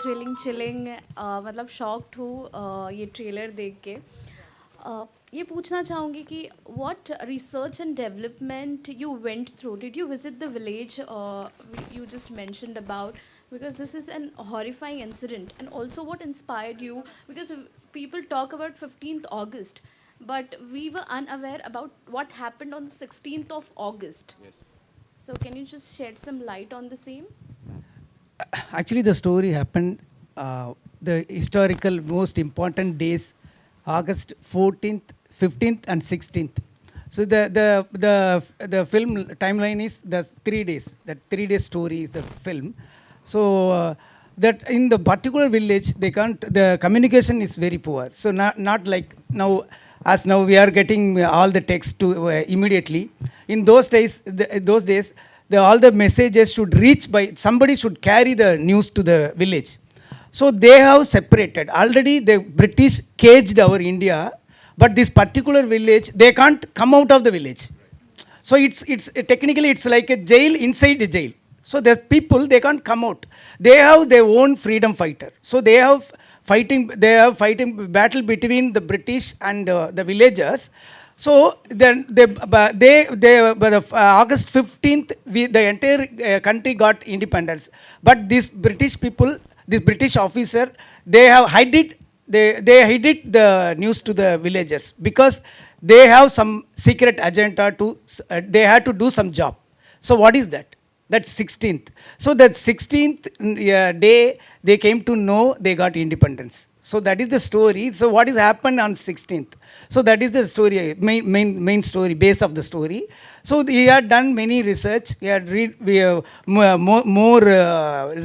Thrilling chilling मतलब shocked हूँ ये ट्रेलर देख के। ये पूछना चाहूँगी कि what research and development you went through, did you visit the village you just mentioned about, because this is an horrifying incident, and also what inspired you, because people talk about 15th August, but we were unaware about what happened on the 16th of August. So can you just shed some light on the same? Actually, the story happened the historical most important days, August 14th, 15th and 16th. So the film timeline is the 3 days. That 3 day story is the film. So that in the particular village, they can't. The communication is very poor. So not like now, as now we are getting all the text to immediately. In those days, all the messages should reach by somebody should carry the news to the village. So they have separated. Already the British caged our India, but this particular village, they can't come out of the village. So it's technically it's like a jail inside a jail. So the people, they can't come out. They have their own freedom fighter. So they have fighting battle between the British and the villagers. So then by the August 15th, the entire country got independence. But these British people, this British officer, they have hid it. They hid it the news to the villagers because they have some secret agenda to. They had to do some job. So what is that? That's 16th. So that 16th day, they came to know they got independence. So that is the story. So what is happened on 16th? So that is the story, main story, base of the story. So he had done many research. He had more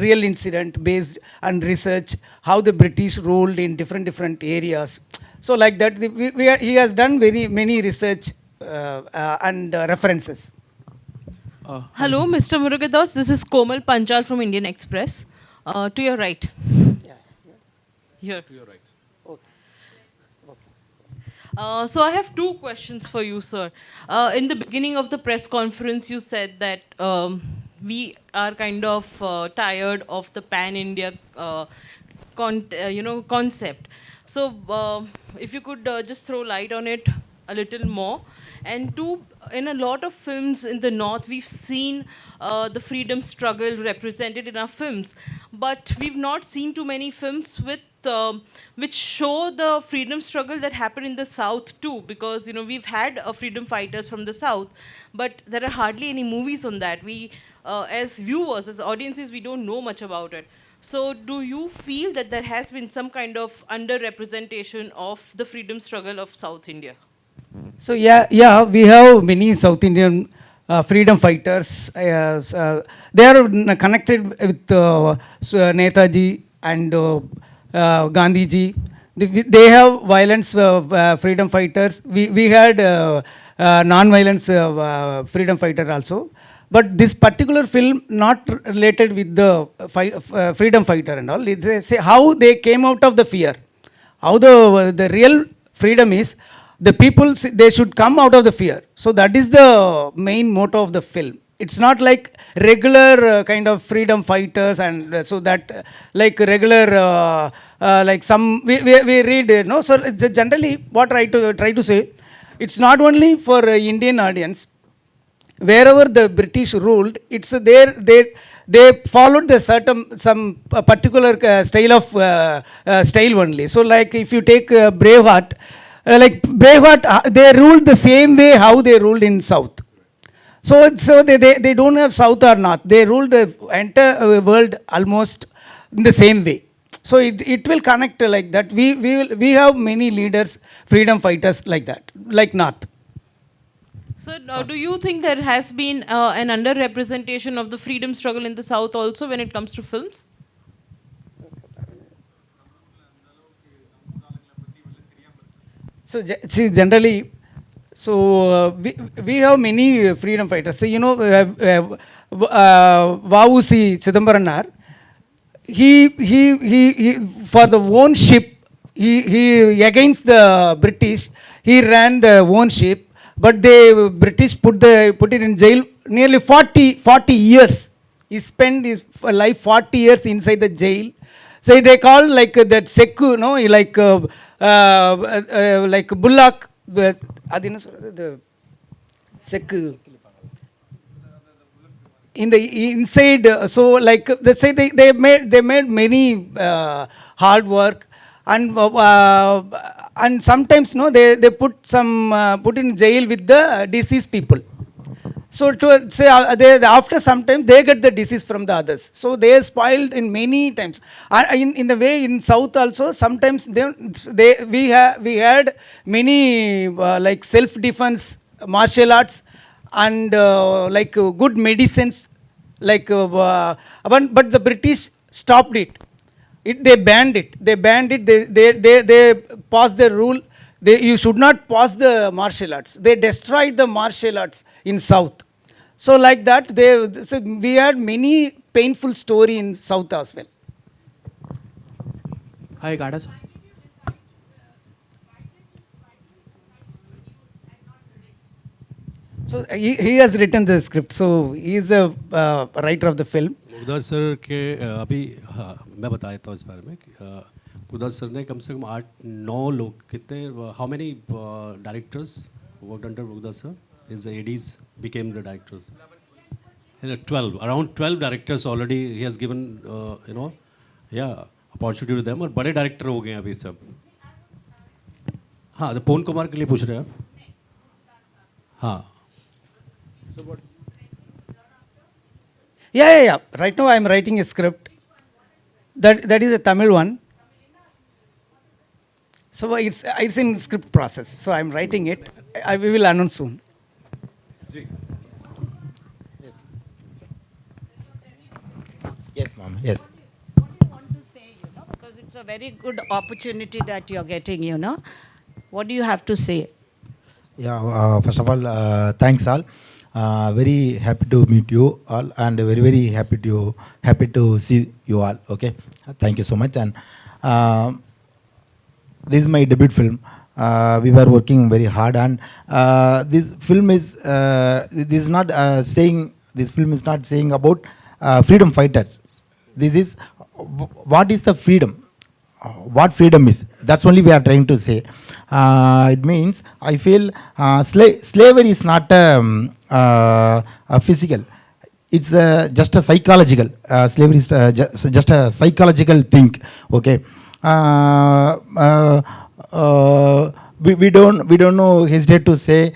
real incident based on research, how the British ruled in different areas. So like that, he has done very many research and references. Hello, Mr. Murugadoss. This is Komal Panchal from Indian Express. To your right. Yeah. Here. To your right. So I have two questions for you, sir. In the beginning of the press conference, you said that we are kind of tired of the pan-India concept. So if you could just throw light on it a little more. And two, in a lot of films in the north, we've seen the freedom struggle represented in our films, but we've not seen too many films with which show the freedom struggle that happened in the south too, because we've had freedom fighters from the south, but there are hardly any movies on that. We as viewers, as audiences, we don't know much about it. So do you feel that there has been some kind of underrepresentation of the freedom struggle of South India? So yeah, we have many South Indian freedom fighters. They are connected with Netaji and Gandhiji. They have violence freedom fighters. We had non-violence freedom fighter also. But this particular film not related with the freedom fighter and all. It's how they came out of the fear. How the real freedom is, the people, they should come out of the fear. So that is the main motto of the film. It's not like regular kind of freedom fighters, and so that like regular like some we read no. So generally what I try to say, it's not only for Indian audience. Wherever the British ruled, it's there they followed the certain some particular style of style only. So like if you take Braveheart, like Braveheart, they ruled the same way how they ruled in South. So they don't have South or North. They ruled the entire world almost in the same way. So it will connect like that. We have many leaders, freedom fighters like that, like North. So do you think there has been an underrepresentation of the freedom struggle in the South also when it comes to films? So see, generally, so we have many freedom fighters. So Vausi Chidambaram, he for the own ship, he against the British, he ran the own ship, but the British put it in jail nearly 40 years. He spent his life 40 years inside the jail. So they call like that sekku, no, like bullock. அது என்ன சொல்றது, the sekku in the inside. So like they say they made many hard work, and sometimes no, they put in jail with the deceased people. So to say after some time they get the disease from the others. So they are spoiled in many times. In the way in South also sometimes we had many like self defense martial arts and like good medicines, like but the British stopped it. They banned it. They passed the rule. You should not pass the martial arts. They destroyed the martial arts in South. So like that, so we had many painful story in South as well. Hi, Gada. So he has written the script. So he is the writer of the film. Murugadoss sir के अभी हाँ मैं बता देता हूँ इस बारे में कि मुरुगदास सर ने कम से कम 8-9 लोग कितने how many directors worked under Murugadoss sir his ADs became the directors 12 around 12 directors already he has given you know या अपॉर्चुनिटी टू देम और बड़े डायरेक्टर हो गए हैं अभी सब. हाँ तो पवन कुमार के लिए पूछ रहे हैं आप. हाँ Yeah. Right now I am writing a script. That is a Tamil one. So it's in script process. So I am writing it. We will announce soon. Yes, ma'am. Yes. What do you want to say, because it's a very good opportunity that you're getting, What do you have to say? Yeah, first of all, thanks all. Very happy to meet you all, and very, very happy to see you all. Okay, thank you so much. And this is my debut film. We were working very hard, and this film is this film is not saying about freedom fighters. This is what is the freedom. What freedom is. That's only we are trying to say. It means I feel slavery is not a physical. It's just a psychological. Slavery is just a psychological thing. Okay. We don't know, hesitate to say,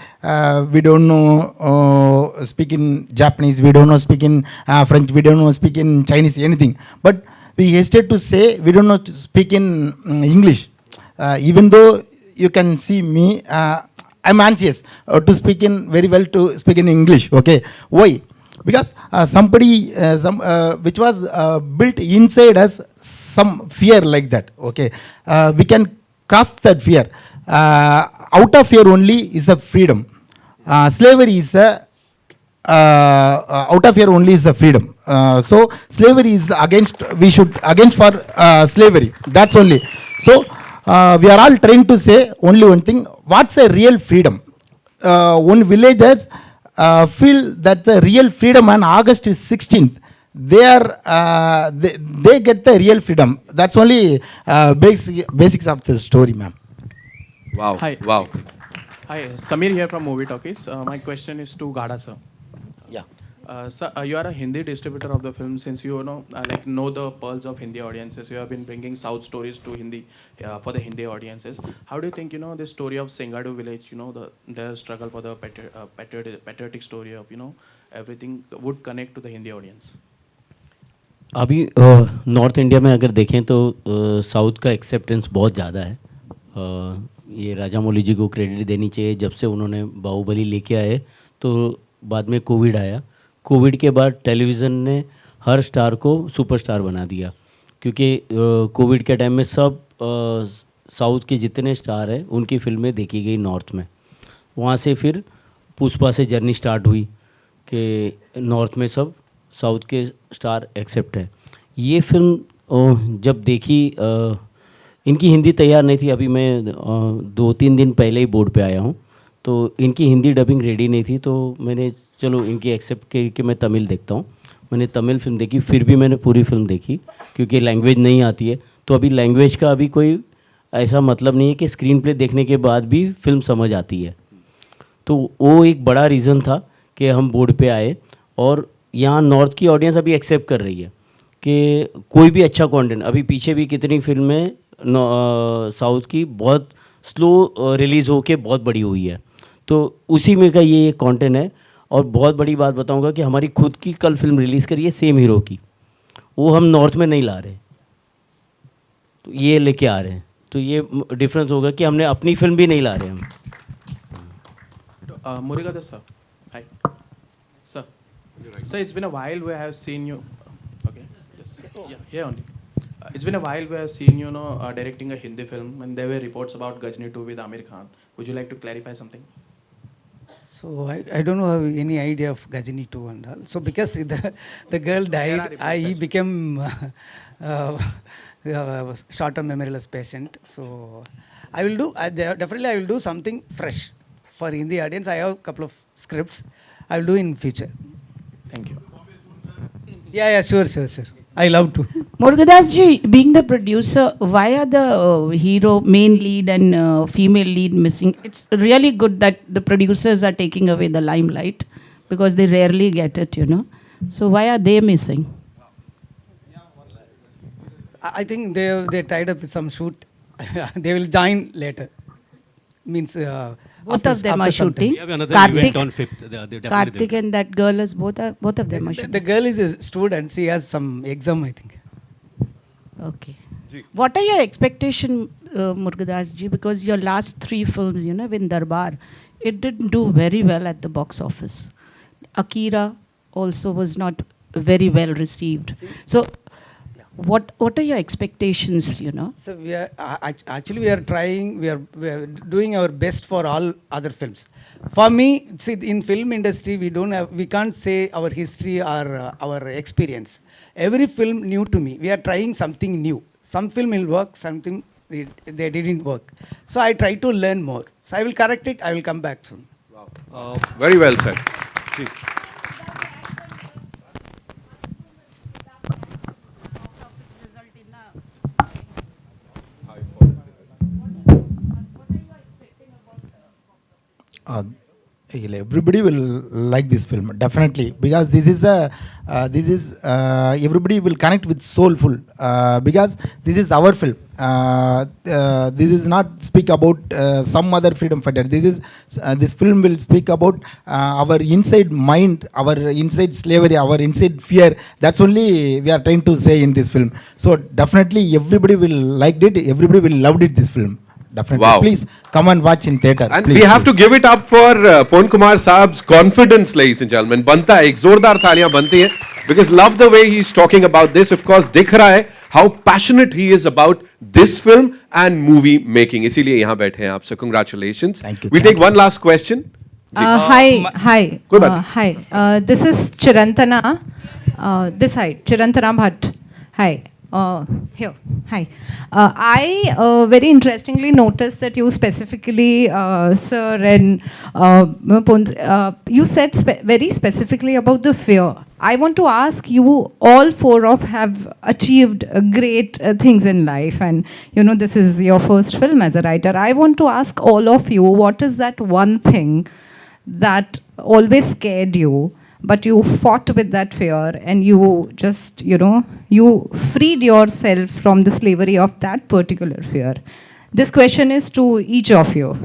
we don't know speak in Japanese, we don't know speak in French, we don't know speak in Chinese, anything. But we hesitate to say we don't know to speak in English. Even though you can see me, I'm anxious to speak in very well to speak in English. Okay, why? Because somebody, which was built inside us, some fear like that. Okay, we can cross that fear. Out of fear only is a freedom. Slavery is a out of here only is the freedom. So slavery is against, we should against for slavery. That's only. So we are all trying to say only one thing. What's a real freedom? One villagers feel that the real freedom on August 16th. They get the real freedom. That's only basics of the story, ma'am. Wow. Hi. Wow. Hi, Samir here from Movie Talkies. My question is to Gada sir. Yeah. Sir, you are a Hindi distributor of the film. Since you know the pearls of Hindi audiences, you have been bringing South stories to Hindi for the Hindi audiences. How do you think the story of Singadu village, their struggle for the patriotic story of everything would connect to the Hindi audience? अभी north India में अगर देखें तो south का acceptance बहुत ज़्यादा है. ये राजामौली जी को क्रेडिट देनी चाहिए. जब से उन्होंने बाहुबली लेके आए तो बाद में कोविड आया. कोविड के बाद टेलीविज़न ने हर स्टार को सुपरस्टार बना दिया, क्योंकि कोविड के टाइम में सब साउथ के जितने स्टार हैं उनकी फिल्में देखी गई नॉर्थ में. वहाँ से फिर पुष्पा से जर्नी स्टार्ट हुई कि नॉर्थ में सब साउथ के स्टार एक्सेप्ट है. ये फिल्म जब देखी, इनकी हिंदी तैयार नहीं थी. अभी मैं 2-3 दिन पहले ही बोर्ड पे आया हूँ, तो इनकी हिंदी डबिंग रेडी नहीं थी. तो मैंने चलो इनकी एक्सेप्ट की कि मैं तमिल देखता हूँ. मैंने तमिल फिल्म देखी, फिर भी मैंने पूरी फिल्म देखी क्योंकि लैंग्वेज नहीं आती है। तो अभी लैंग्वेज का अभी कोई ऐसा मतलब नहीं है कि स्क्रीन प्ले देखने के बाद भी फिल्म समझ आती है। तो वो एक बड़ा रीज़न था कि हम बोर्ड पे आए। और यहाँ नॉर्थ की ऑडियंस अभी एक्सेप्ट कर रही है कि कोई भी अच्छा कंटेंट, अभी पीछे भी कितनी फिल्में साउथ की बहुत स्लो रिलीज़ होके बहुत बड़ी हुई है। तो उसी में का ये कंटेंट है। और बहुत बड़ी बात बताऊंगा कि हमारी खुद की कल फिल्म रिलीज़ करी है सेम हीरो की, वो हम नॉर्थ में नहीं ला रहे, तो ये लेके आ रहे हैं। तो ये डिफरेंस होगा कि हमने अपनी फिल्म भी नहीं ला रहे हम। Murugadoss sir, hi, sir. Sir, it's been a while we have seen you. Okay, yes, yeah, here only. It's been a while we have seen you know directing a Hindi film, and there were reports about Gajni 2 with Amir Khan. Would you like to clarify something? So I don't know any idea of Gajini 2 and all. So because the girl There are died, reports he as became short-term memory loss patient. So I will do, definitely I will do something fresh for Hindi audience. I have a couple of scripts. I will do in future. Thank you. Yeah, sure. I love to. Murugadoss ji, being the producer, why are the hero, main lead and female lead missing? It's really good that the producers are taking away the limelight because they rarely get it, you know. So why are they missing? I think they tied up with some shoot. They will join later. Means Both of them are some time. shooting. We have another event on 5th. They're definitely Karthik there. and that girl is both of them are The shooting. girl is a student. She has some exam, I think. Okay. What are your expectations, Murugadoss ji? Because your last 3 films, you know, in Darbar, it didn't do very well at the box office. Akira also was not very well received. So, what are your expectations, you know? So we are actually we are trying. We are doing our best for all other films. For me, see, in film industry, we can't say our history or our experience. Every film new to me. We are trying something new. Some film will work, something they didn't work. So I try to learn more. So I will correct it. I will come back soon. Very well said. Ji. Everybody will like this film definitely because this is everybody will connect with soulful because this is our film. This is not speak about some other freedom fighter. This film will speak about our inside mind, our inside slavery, our inside fear. That's only we are trying to say in this film. So definitely everybody will liked it. Everybody will loved it. This film. Definitely. Wow. Please come and watch in theater. And please, we have please. to give it up for Pon Kumar Saab's confidence, ladies and gentlemen. बनता है, एक जोरदार तालियां बनती हैं because love the way he's talking about this. Of course, दिख रहा है how passionate he is about this film and movie making. इसीलिए यहाँ बैठे हैं आप. So congratulations. Thank you. We'll Thank take you, one sir. last question. Hi. कोई बात नहीं. Hi. This is Chirantana. This side, Chirantana Bhatt. Hi. Here. Hi. I very interestingly noticed that you specifically, sir, and you said very specifically about the fear. I want to ask you, all 4 of have achieved great things in life, and you know this is your first film as a writer. I want to ask all of you, what is that one thing that always scared you, but you fought with that fear and you just, you know, you freed yourself from the slavery of that particular fear? This question is to each of you.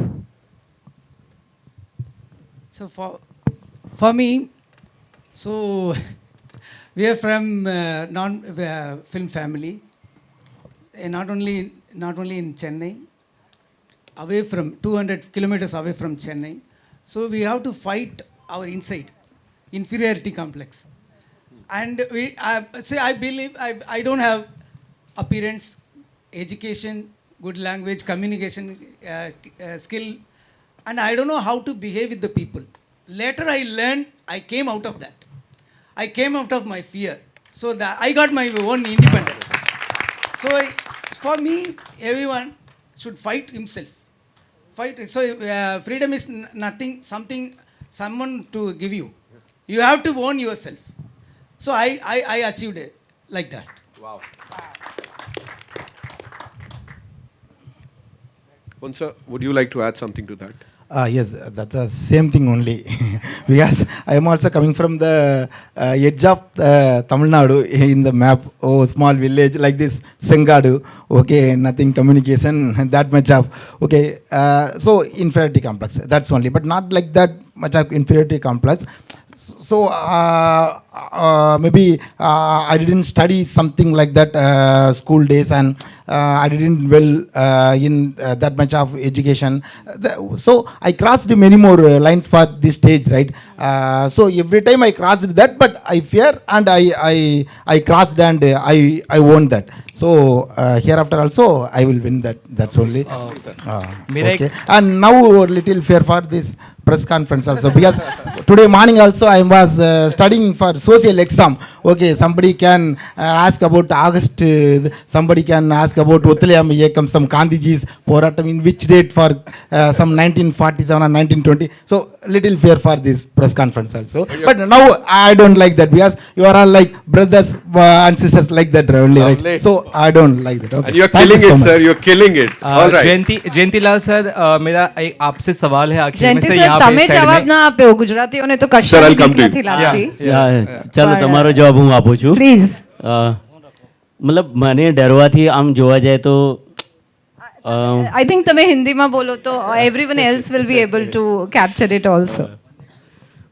So for me, so we are from film family, not only in Chennai, away from 200 kilometers away from Chennai. So we have to fight our inside inferiority complex, and I believe I don't have appearance, education, good language, communication skill, and I don't know how to behave with the people. Later I learned, I came out of that. I came out of my fear. So that I got my own independence. So for me, everyone should fight himself. Fight. So freedom is nothing, someone to give you. You have to own yourself. So I achieved it like that. Wow. Sir, would you like to add something to that? Yes, that's the same thing only. Because I am also coming from the edge of Tamil Nadu in the map. Oh, small village like this, Sengadu. Okay, nothing communication, that much of. Okay, so inferiority complex. That's only, but not like that much of inferiority complex. So maybe I didn't study something like that school days, and I didn't well in that much of education. So I crossed many more lines for this stage, right? So every time I crossed that, but I fear and I crossed and I won that. So hereafter also I will win that. That's only. Okay. And now a little fear for this press conference also, because today morning also I was studying for social exam. Okay, somebody can ask about August, somebody can ask about Uthalayam Yekam, some Gandhiji's Poratam, in which date for some 1947 or 1920. So little fear for this press conference also. But now I don't like that, because you are all like brothers and sisters like that only, right? So I don't like that. Okay. And you're Thank killing you so it, sir. much. You're killing it. All right. Jayantilal sir, मेरा एक आपसे सवाल है आखिर में जयंती से sir, यहाँ તમે पे साइड જવાબ में ના આપ્યો. ગુજરાતીઓને તો Sir, કશાની I'll come બીક to you. નથી લાગતી. ચાલો તમારો જવાબ હું આપું છું. પ્લીઝ. મતલબ મને ડરવાથી આમ જોવા જાય તો I think તમે હિન્દીમાં બોલો તો everyone else will be able to capture it also.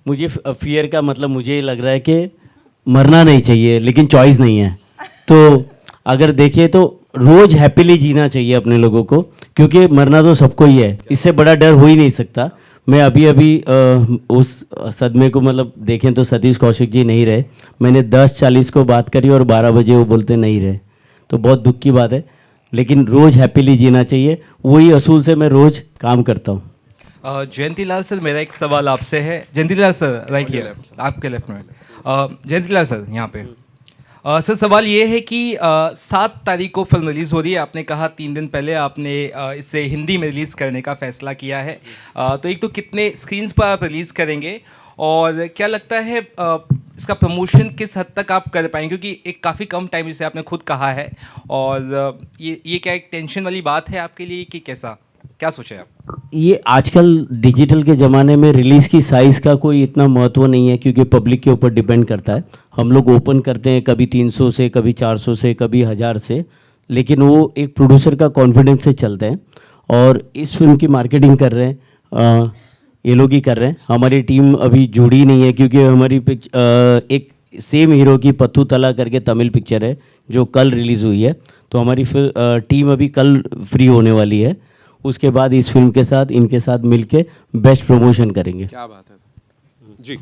मुझे फियर का मतलब मुझे ये लग रहा है कि मरना नहीं चाहिए, लेकिन चॉइस नहीं है. तो अगर देखें तो रोज़ हैप्पीली जीना चाहिए अपने लोगों को, क्योंकि मरना तो सबको ही है. इससे बड़ा डर हो ही नहीं सकता. मैं अभी उस सदमे को मतलब देखें तो सतीश कौशिक जी नहीं रहे. मैंने 10:40 को बात करी और 12 बजे वो बोलते नहीं रहे. तो बहुत दुख की बात है, लेकिन रोज़ हैप्पीली जीना चाहिए. वही असूल से मैं रोज़ काम करता हूँ. जयंतीलाल सर, मेरा एक सवाल आपसे है. जयंतीलाल सर, राइट हियर, आपके लेफ्ट में. जयंतीलाल सर, यहाँ पे सर सवाल ये है कि 7 तारीख को फिल्म रिलीज़ हो रही है. आपने कहा 3 दिन पहले आपने इसे हिंदी में रिलीज़ करने का फैसला किया है. तो एक तो कितने स्क्रीन्स पर आप रिलीज़ करेंगे, और क्या लगता है इसका प्रमोशन किस हद तक आप कर पाएंगे, क्योंकि एक काफ़ी कम टाइम जिसे आपने खुद कहा है, और ये क्या एक टेंशन वाली बात है आपके लिए कि कैसा, क्या सोचे आप? ये आजकल डिजिटल के ज़माने में रिलीज़ की साइज़ का कोई इतना महत्व नहीं है, क्योंकि पब्लिक के ऊपर डिपेंड करता है. हम लोग ओपन करते हैं कभी 300 से, कभी 400 से, कभी 1000 से, लेकिन वो एक प्रोड्यूसर का कॉन्फिडेंस से चलते हैं. और इस फिल्म की मार्केटिंग कर रहे हैं, ये लोग ही कर रहे हैं. हमारी टीम अभी जुड़ी नहीं है, क्योंकि हमारी एक सेम हीरो की पत्थू तला करके तमिल पिक्चर है जो कल रिलीज़ हुई है. तो हमारी टीम अभी कल फ्री होने वाली है. उसके बाद इस फिल्म के साथ इनके साथ मिलके बेस्ट प्रमोशन करेंगे. क्या बात है जी.